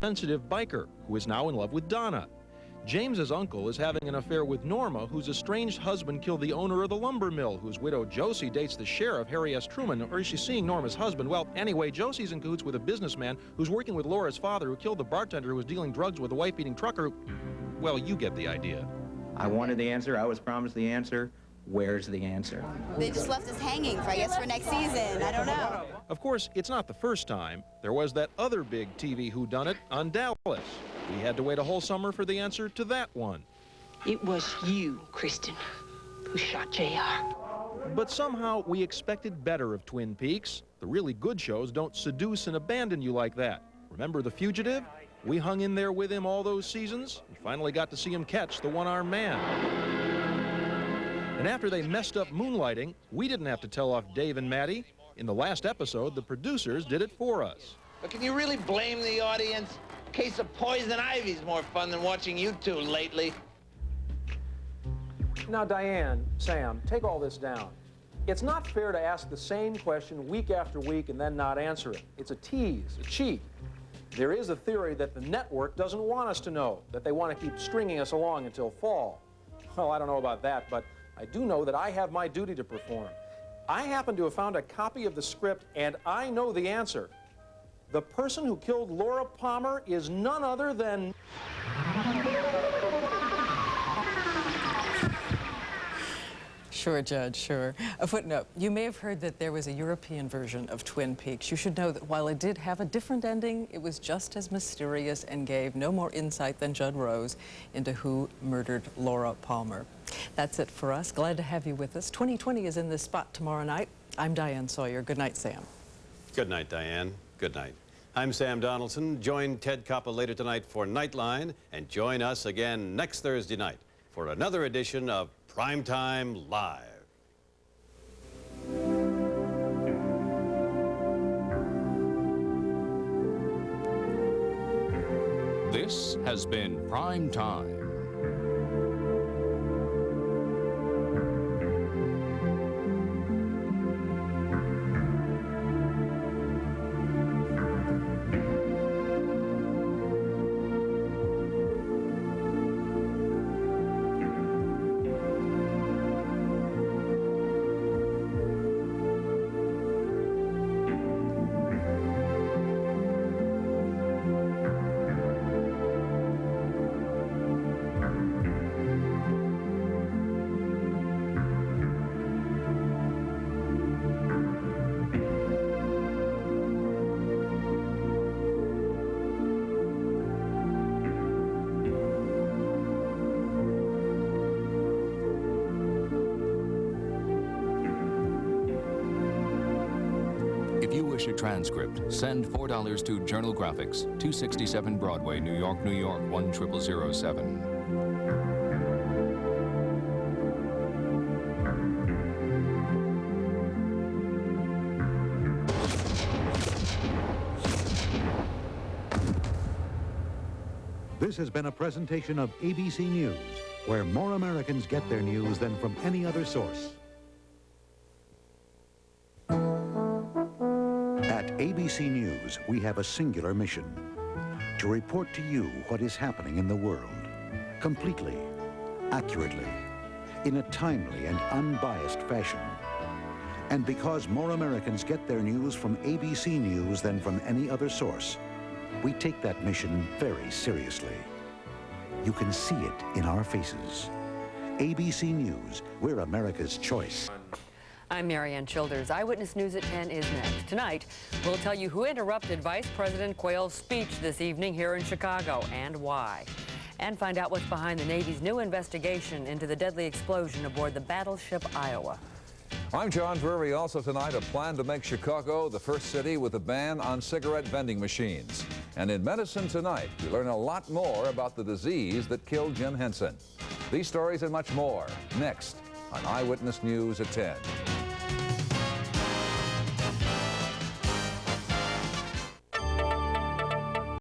sensitive biker who is now in love with Donna. James's uncle is having an affair with Norma, whose estranged husband killed the owner of the lumber mill, whose widow Josie dates the sheriff, Harry S. Truman, or is she seeing Norma's husband? Well, anyway, Josie's in cahoots with a businessman who's working with Laura's father, who killed the bartender who was dealing drugs with a wife-beating trucker. Well, you get the idea. I wanted the answer. I was promised the answer. Where's the answer? They just left us hanging for, I guess, for next season. I don't know. Of course, it's not the first time. There was that other big TV whodunit on Dallas. We had to wait a whole summer for the answer to that one. It was you, Kristen, who shot JR. But somehow we expected better of Twin Peaks. The really good shows don't seduce and abandon you like that. Remember The Fugitive? We hung in there with him all those seasons and finally got to see him catch the one-armed man. And after they messed up Moonlighting, we didn't have to tell off Dave and Maddie. In the last episode, the producers did it for us. But can you really blame the audience? A case of poison ivy's more fun than watching you two lately. Now, Diane, Sam, take all this down. It's not fair to ask the same question week after week and then not answer it. It's a tease, a cheat. There is a theory that the network doesn't want us to know, that they want to keep stringing us along until fall. Well, I don't know about that, but I do know that I have my duty to perform. I happen to have found a copy of the script, and I know the answer. The person who killed Laura Palmer is none other than... Sure, Judge, sure. A footnote. You may have heard that there was a European version of Twin Peaks. You should know that while it did have a different ending, it was just as mysterious and gave no more insight than Judd Rose into who murdered Laura Palmer. That's it for us. Glad to have you with us. 2020 is in this spot tomorrow night. I'm Diane Sawyer. Good night, Sam. Good night, Diane. Good night. I'm Sam Donaldson. Join Ted Koppel later tonight for Nightline, and join us again next Thursday night for another edition of Primetime Live. This has been Prime Time. If you wish a transcript, send $4 to Journal Graphics, 267 Broadway, New York, New York, 10007. This has been a presentation of ABC News, where more Americans get their news than from any other source. At ABC News, we have a singular mission: to report to you what is happening in the world, completely, accurately, in a timely and unbiased fashion. And because more Americans get their news from ABC News than from any other source, we take that mission very seriously. You can see it in our faces. ABC News, we're America's choice. I'm Marianne Childers. Eyewitness News at 10 is next. Tonight, we'll tell you who interrupted Vice President Quayle's speech this evening here in Chicago and why. And find out what's behind the Navy's new investigation into the deadly explosion aboard the battleship Iowa. I'm John Drury. Also tonight, a plan to make Chicago the first city with a ban on cigarette vending machines. And in Medicine Tonight, we learn a lot more about the disease that killed Jim Henson. These stories and much more next on Eyewitness News at 10.